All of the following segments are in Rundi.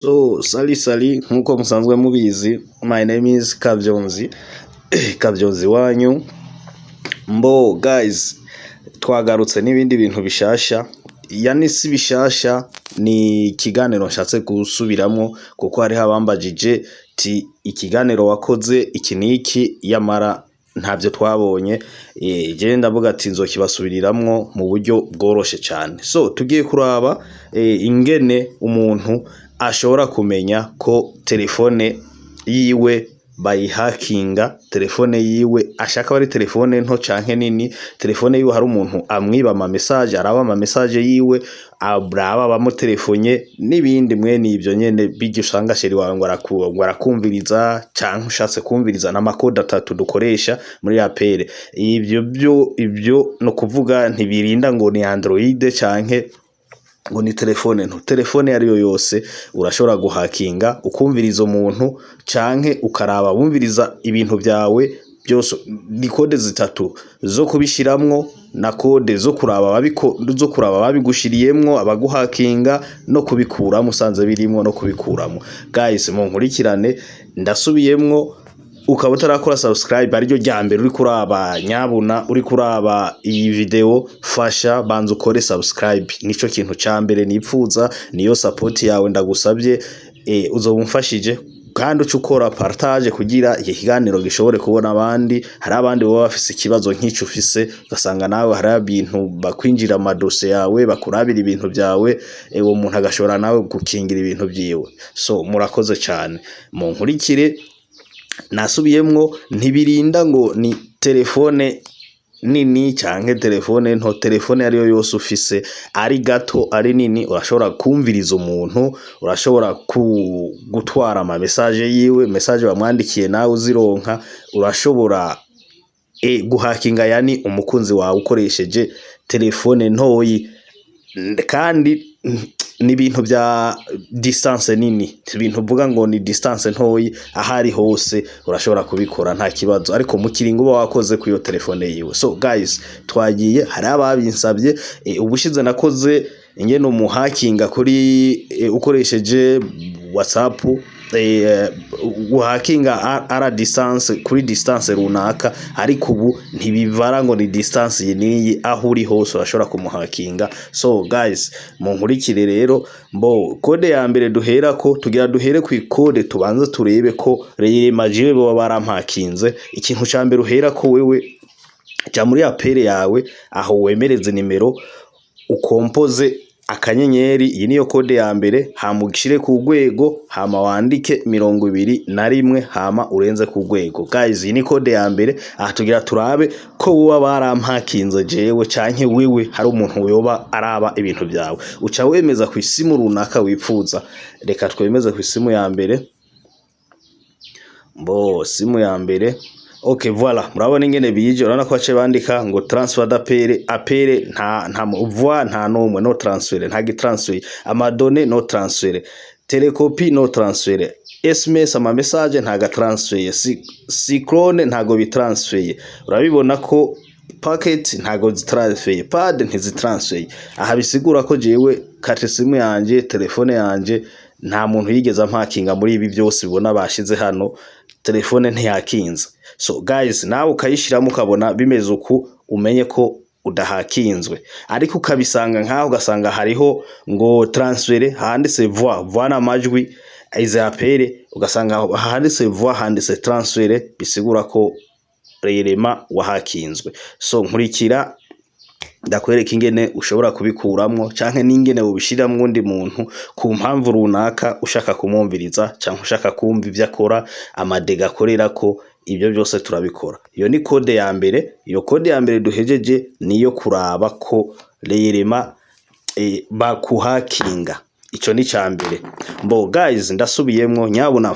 So, sali nkuko musanzwe mubizi, my name is Kavyonzi, Kavyonzi wanyu. Mbo guys, twagarutse n'ibindi bintu bishasha. Yani si bishasha, ni ikiganiro nshatse gusubiramo kuko hari habambajije ti ikiganiro wakoze iki niki yamara ntavyo twabonye. Je ndavuga ati nzokibasubiriramwo mu buryo bworoshe cyane. So tugiye kuraba ingene umuntu ashobora kumenya ko telefone yiwe bayihakinga, telefone yiwe ashaka bari telefone nto canke nini, telefone yiwe hari umuntu amwiba ama message, araba ama message yiwe, abraba bamutelefonye n'ibindi mwene ivyo nyene bijye usanga sheri wawe ngo arakumviriza canke ushatse kumviriza n'amakode 3 dukoresha muri APR. Ibyo no kuvuga ntibirinda ngo ni Android canke ngo ni telefone nto. Telefone yari yo yose urashobora guhakinga ukumviriza umuntu canke ukaraba bumviriza ibintu byawe byose. Ni kode 3 zo kubishiramwo na kode zo kuraba babigushiriyemwo, abaguhakinga no kubikura musanze birimwo no kubikuramo. Guys, munkurikirane ndasubiyemwo. Ukaba utarakora subscribe ariryo ryambere uri kuraba, nyabuna uri kuraba iyi video, fasha banza ukore subscribe. Nico kintu cyambere nipfuza, niyo support yawe ndagusabye. Uzobumfashije kandi ucukora partage kugira iki kiganiro gishobore kubona abandi. Hari abandi baba bafise ikibazo nk'icyo ufise, ugasanga nawe hari ibintu bakwinjira amadose yawe, bakurabira ibintu byawe, uwo muntu agashobora nawe gukingira ibintu byiwe. So murakoze cyane, munkurikire. Nasubiyemwo ntibirinda ngo ni telefone nini canke telefone nto. Telefone yari yo yose ufise, ari gato ari nini, urashobora kumviriza umuntu, urashobora gutwara ama message yiwe, message bamwandikiye nawe uzironka, urashobora guhakinga yani umukunzi wawe ukoresheje telefone ntoyi. Kandi ni ibintu bya distance nini, ibintu vuga ngo ni distance ntoyi, ahari hose urashobora kubikora nta kibazo, ariko mu kiringo uba wakoze ku iyo telefone yiwe. So guys, twagiye. Hari ababinsabye ubushize nakoze ingene umuhakinga kuri ukoresheje WhatsApp, uhakinga ara distance kuri distance runaka, ariko ubu ntibivara ngo ni distance yiniyi, aho uri hose urashobora kumuhakinga. So guys, munkurikire rero. Mbo kode ya mbere duherako, tugira duhere ku ikode tubanza turebe ko majiwe baba barampakinze. Ikintu ca mbere uherako wewe ja muri APR yawe, aho wemereze nimero, ukompoze akanyenyeri, iyi niyo kode ya mbere, hama ugishire ku rwego, hama wandike 21 hama urenze ku rwego. Guys, iyi ni kode ya mbere. Aha tugira turabe ko uba barampakinze jewe canke wewe hari umuntu yoba araba ibintu byawe. Uca wemeza ku isimu runaka wipfuza. Reka twemeze ku isimu ya mbere. Mbo simu ya mbere. Okay, voilà. Murabona ingene bije, urabona ko bace bandika ngo transfer d'APR. APR nta nomwe, no transfer, nta gitransfer. Amadone no transfer. Telecopy no transfer. SMS ama message nta gatransfer. Cyclone ntago bitransfer. Urabibona ko packet ntago zitransfer, pad ntizitransfer. Aha bisigura ko jewe kate simu yanje, telefone yanje nta muntu yigeza mpakinga muri ibi byose bibona bashize hano. Telefone ntiyakinze. So guys, nawe ukayishiramo ukabona bimeze uku, umenye ko udahakinzwe. Ariko ukabisanga nkaho ugasanga hariho ngo transfer, handitse voix na majwi iza APR, ugasanga handitse voix handitse transfer, bisigura ko rerema wahakinzwe. So nkurikira ndakwereka ingene ushobora kubikuramwo canke n'ingene ubishiramwo undi muntu ku mpamvu runaka, ushaka kumwumviriza canke ushaka kumva ivyo akora, amadega akorera ko. Ibyo byose turabikora. Iyo ni kode ya mbere. Iyo kode ya mbere duhejeje niyo kuraba ko rerema bakuhakinga. Ico ni cyambere. Mbo guys, ndasubiyemwo, nyabuna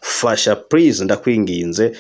fasha please, ndakwinginze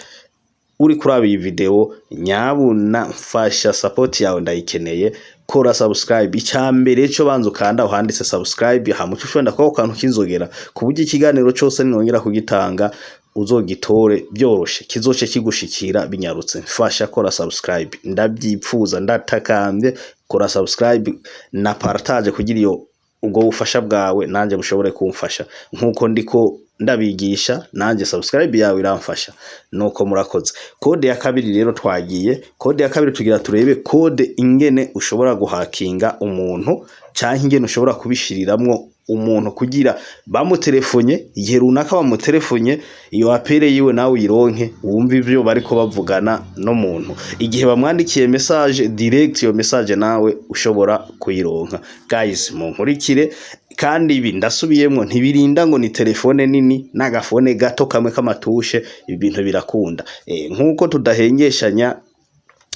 uri kuraba iyi video, nyabuna fasha, support yawe ndayikeneye. Kora subscribe. Icyambere cyo banza ukanda uhanditse subscribe, hamucushonda kwa kantu kinzogera ku buryo ikiganiro cyose ninongera kugitanga uzogitore byoroshe, kizoce kigushikira binyarutse. Fasha, kora subscribe, ndabyipfuza, ndatakambye. Kora subscribe na partage kugira iyo ubwo bufasha bwawe nanjye bushobore kumfasha nkuko ndiko ndabigisha, nanjye subscribe yawe iramfasha. Nuko murakoze. Kode ya kabiri rero twagiye. Kode ya kabiri tugira turebe kode ingene ushobora guhakinga umuntu canke ingene ushobora kubishiriramwo umuntu kugira bamutelefonye igihe runaka bamutelefonye iyo apere yiwe nawe uyironke wumva ivyo bariko bavugana no muntu. Igihe bamwandikiye message direct, iyo message nawe ushobora kuyironka. Guys, munkurikire kandi ibi ndasubiyemwo ntibirinda ngo ni telefone nini n'agafone gato kamwe k'amatushe, ibintu birakunda. Nkuko tudahengeshanya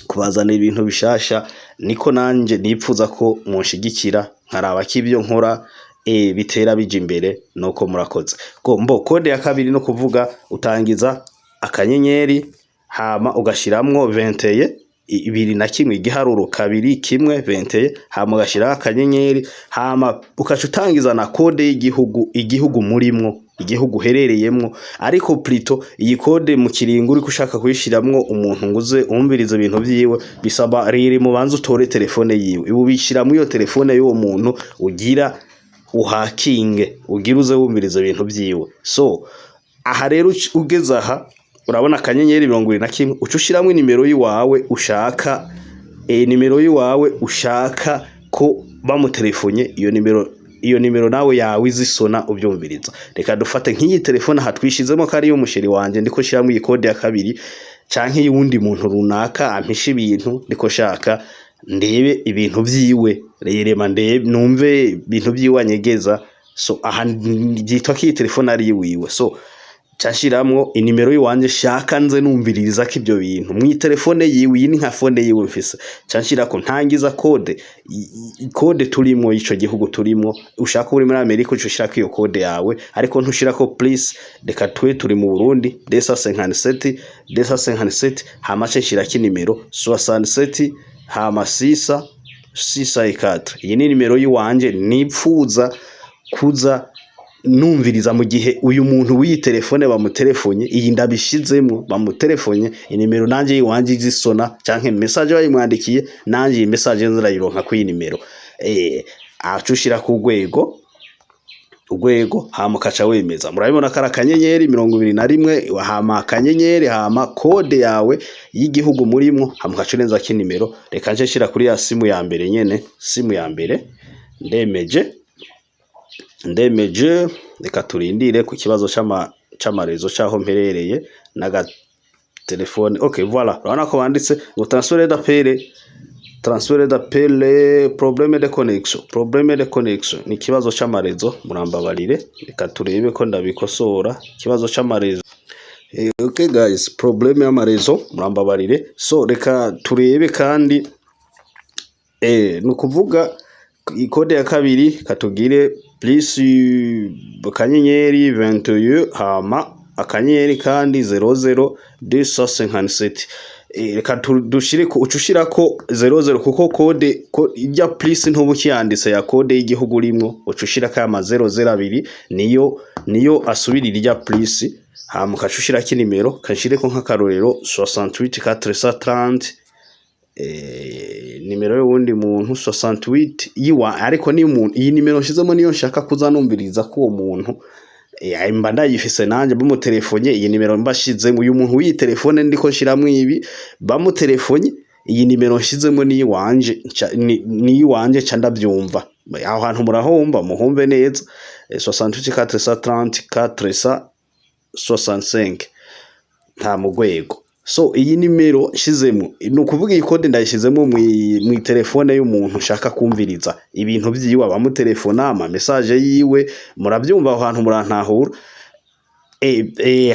kubazana ibintu bishasha, niko nanje nipfuza ko munshigikira nkaraba k'ibyo nkora bitera bija imbere. Nuko murakoze. Kode ya kabiri no kuvuga utangiza akanyenyeri hama ugashiramwo 21 ibiri na kimwe igiharuro kabiri kimwe 21 hama ugashira akanyenyeri hama ukaca utangiza na kode y'igihugu murimwo, igihugu herereyemwo. Ariko plito iyi kode mu kiringo uri kushaka kuyishiramwo umuntu nguze umviriza ibintu vyiwe bisaba riri mu banza utore telefone yiwe, ibu bishiramwo iyo telefone y'uwo muntu ugira uhakinge, ugira uze wumviriza ibintu vyiwe. So aha rero ugeze aha urabona akanyenyeri 21 ucushiramwe nimero yiwawe ushaka, nimero yiwawe ushaka ko bamutelefonye, iyo nimero nawe yawe izisona ubyumviriza. Reka dufate nk'iyi telefone hatwishizemo kari yo musheri wanje ndiko shiramwe iyi kode ya kabiri canke y'undi muntu runaka ampisha ibintu ndiko shaka ndebe ibintu vyiwe, rerema ndebe numve ibintu vyiwe anyegeza. So aha gitwa ki telefone ari yiwiwe. So cyashiramwo inimero yiwanje shaka nze numviririza ko ibyo bintu mu telefone yiwe, iyi ni nka phone yiwe mfise. Cyashira ko ntangiza kode turimo ico gihugu turimo, ushaka uri muri Amerika ushaka iyo kode yawe, ariko ntushira ko please reka turi mu Burundi 257 hama shira ki nimero 67 hama 664. Iyi ni nimero yiwanje nipfuza kuza numviriza mu gihe uyu muntu w'iyi telefone bamutelefonye, iyi ndabishizemo bamutelefonye, inimero nanje yiwanje izisona canke message bayimwandikiye nanje iyi message nzirayironka ku iyi nimero. Acushira ku urwego hama kaca wemeza. Murabibona kara akanyenyeri 21 hama akanyenyeri hama kode yawe y'igihugu murimo hama kaca urenza ki nimero. Reka nje shira kuri ya simu ya mbere nyene, simu ya mbere ndemeje. Reka turindire ku kibazo c'amarezo caho mperereye naga telefone. Okay, voilà, urabona ko banditse ngo transfert d'appel problème de connexion ni kibazo c'amarezo, murambabarire. Reka turebe ko ndabikosora ikibazo c'amarezo. Okay guys, problème y'amarezo murambabarire. So reka turebe kandi nukuvuga ikode ya kabiri katugire plus akanyenyeri 21 hama akanyenyeri kandi 00257. Reka dushire ko ucushira ko 00 kuko kode ijya plus ntubuki yanditse ya kode y'igihugu urimo, ucushira ka ama 002 niyo asubirira ijya plus hama kacushira ki nimero kashire ko nk'akarorero 68430 nimero y'uwundi muntu 68 yiwa, ariko ni umuntu iyi nimero nshizemo niyo nshaka kuzanumviriza ko uwo muntu mba ndayifise nanje bamutelefonye. Iyi nimero mbashizemo uyu muntu w'iyi telefone ndiko shiramwe ibi bamutelefonye, iyi nimero nshizemo ni wanje ca ndabyumva. Aho hantu murahomba muhombe neza 6843465 nta mugwego. So iyi nimero nshizemo no kuvuga iyi kode ndayishizemo mu telefone y'umuntu ushaka kumviriza ibintu vyiwe abamutelefona ama message yiwe, murabyumva aho hantu murantahura.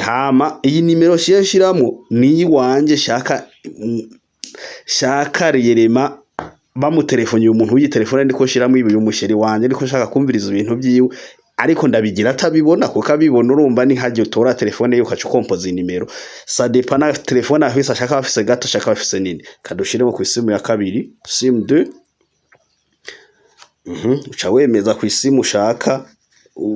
Hama iyi nimero shiramo ni wanje shaka riyerema bamutelefonye umuntu w'iyi telefone ndiko shiramo ibi umusheri wanje ndiko shaka kumviriza ibintu vyiwe, ariko ndabigira atabibona kuko abibona urumva ni hajye utora telefone yo ukaca ukompoza inimero. Ça dépend na telefone afise ashaka afise gato ashaka afise nini. Kadushiremo ku isimu ya kabiri, sim 2 uca wemeza ku isimu ushaka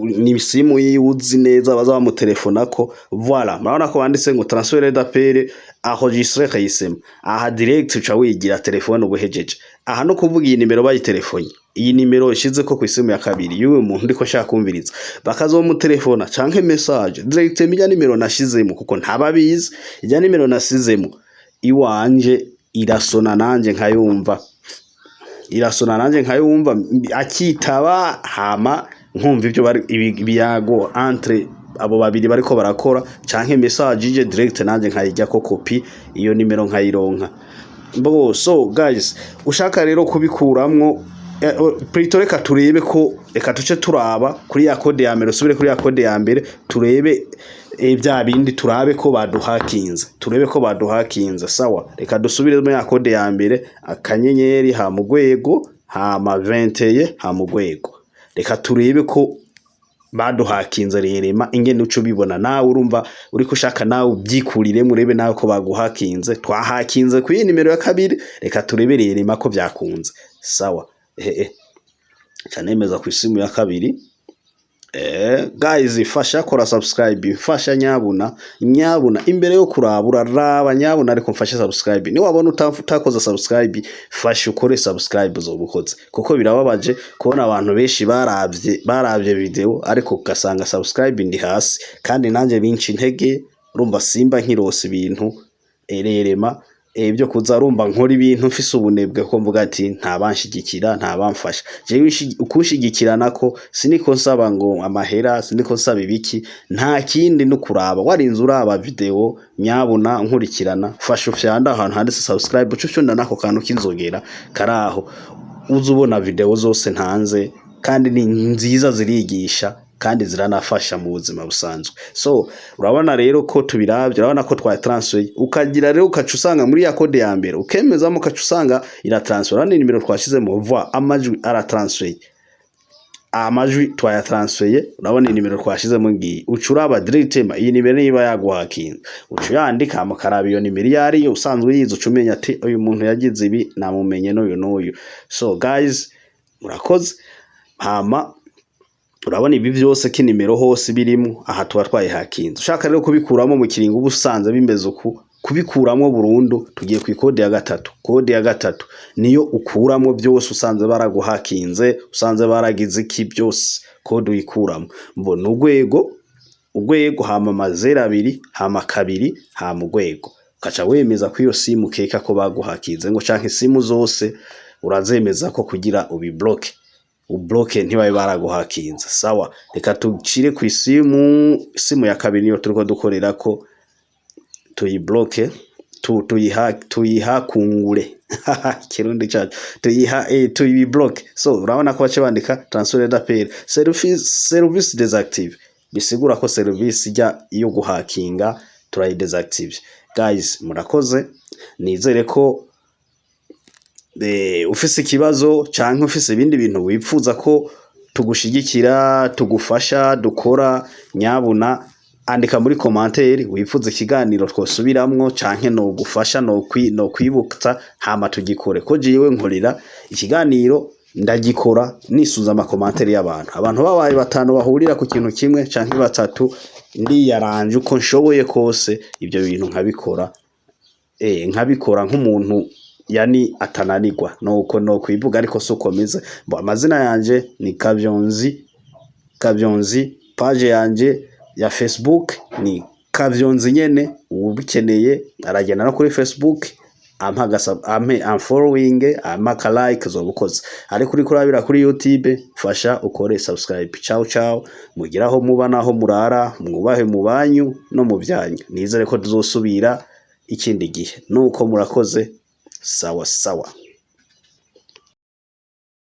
ni simu yiuzi neza baza bamutelefona ko. Voilà, murabona ko banditse ngo transfert d'appel enregistré kayisema. Aha direct uca wigira telefone ubuhejeje. Aha no kuvuga iyi nimero bayitelefonye iyi nimero ishize ko kwisimu ya kabiri yuwe muntu ndiko shaka kumviriza bakazomutelefona canke message direct mijya nimero nashizemo kuko ntababizi ijya nimero nasizemo iwanje irasona nanje nkayumva akitaba hama nkumva ibyo bari ibiyago entre abo babiri bariko barakora canke message ije direct nanje nkayijya ko copy iyo nimero nkayironka so guys ushaka rero kubikuramwo reka turebe ko reka tuce turaba kuri ya code ya mbere usubire kuri ya code ya mbere turebe bya bindi turabe ko baduhakinze sawa reka dusubire mu ya code ya mbere akanyenyeri ha mugwego ha ma 20 ha mugwego reka turebe ko baduhakinze rerema ingene uco bibona nawe urumva uri kushaka nawe ubyikurire murebe nawe ko baguhakinze twahakinze ku nimero ya kabiri reka turebe rerema ko byakunze sawa canemeza ku isimu ya kabiri guys fasha kora subscribe fasha nyabuna imbere yo kurabura raba nyabuna ariko mfasha subscribe ni wabona utakoza subscribe fasha ukore subscribe zobukoze kuko birababaje kubona abantu benshi baravye video ariko ugasanga subscribe ndi hasi kandi nanje binci intege urumva simba nkirose ibintu ererema byo kuza rumba nkora ibintu mfise ubunebwe ko mvuga ati ntabanshigikira ntabamfasha jewe ukushigikira nako siniko nsaba ngo amahera siniko nsaba ibiki nta kindi no kuraba warinze uraba video nyabuna nkurikirana fasha ufyanda ahantu handitse subscribe ucufyonda nako kantu kinzogera karaho uzubona video zose ntanze kandi ni nziza zirigisha kandi ziranafasha mu buzima busanzwe so urabona rero ko tubiravye urabona ko twa transfer ukagira rero ukacusanga muri ya code ya mbere ukemeza mu kacusanga ira transfer andi nimero twashize mu voix amajwi ara transfer amajwi twa transfer urabona nimero twashize mu ngi ucuraba direct iyi nimero niba yaguhakinze ucuyandika mu karaba iyo nimero yari usanzwe yizo cumenya ati uyu muntu yagize ibi namumenye n'uyu so guys murakoze hama urabona ibi byose kinimero hose birimo aha tuba twayihakinze ushaka rero kubikuramo mu kiringo ubusanze bimeze uku kubikuramo burundu tugiye ku code ya gatatu niyo ukuramo byose usanze baraguhakinze usanze baragize iki byose code uyikuramo mbona ugwego hama mazera 2 hama 2 hama ugwego kaca wemeza ko iyo simu keka ko baguhakinze ngo canke simu zose urazemeza ko kugira ubloke ntibaye baraguhakinze sawa reka tucire ku isimu ya kabiri niyo turiko dukorera ko tuyibloke tuyihakungure kirundi cyacu tuyibloke so urabona ko bace bandika transfer d'appel service désactive bisigura ko service ijya iyo guhakinga turayidesactive guys murakoze nizere ko ufise ikibazo canke ufise ibindi bintu wipfuza ko tugushigikira tugufasha dukora nyabuna andika muri commentaire wipfuza ikiganiro twosubiramwo canke no gufasha no kwibukta hama tugikore ko jiwe nkorira ikiganiro ndagikora nisuza ama commentaire y'abantu babaye batanu bahurira ku kintu kimwe canke batatu ndi yaranje uko nshoboye kose ibyo bintu nkabikora nk'umuntu yani atananirwa nuko no kwivuga ariko sukomeza amazina yanje ni Kavyonzi page yanje ya Facebook ni Kavyonzi nyene ubikeneye aragenda no kuri Facebook following amaka like zobukoze ari kuri kurabira kuri YouTube fasha ukore subscribe ciao mugiraho muba naho murara mwubahe mu banyu no mu byanyu nizere ko tuzosubira ikindi gihe nuko murakoze sawa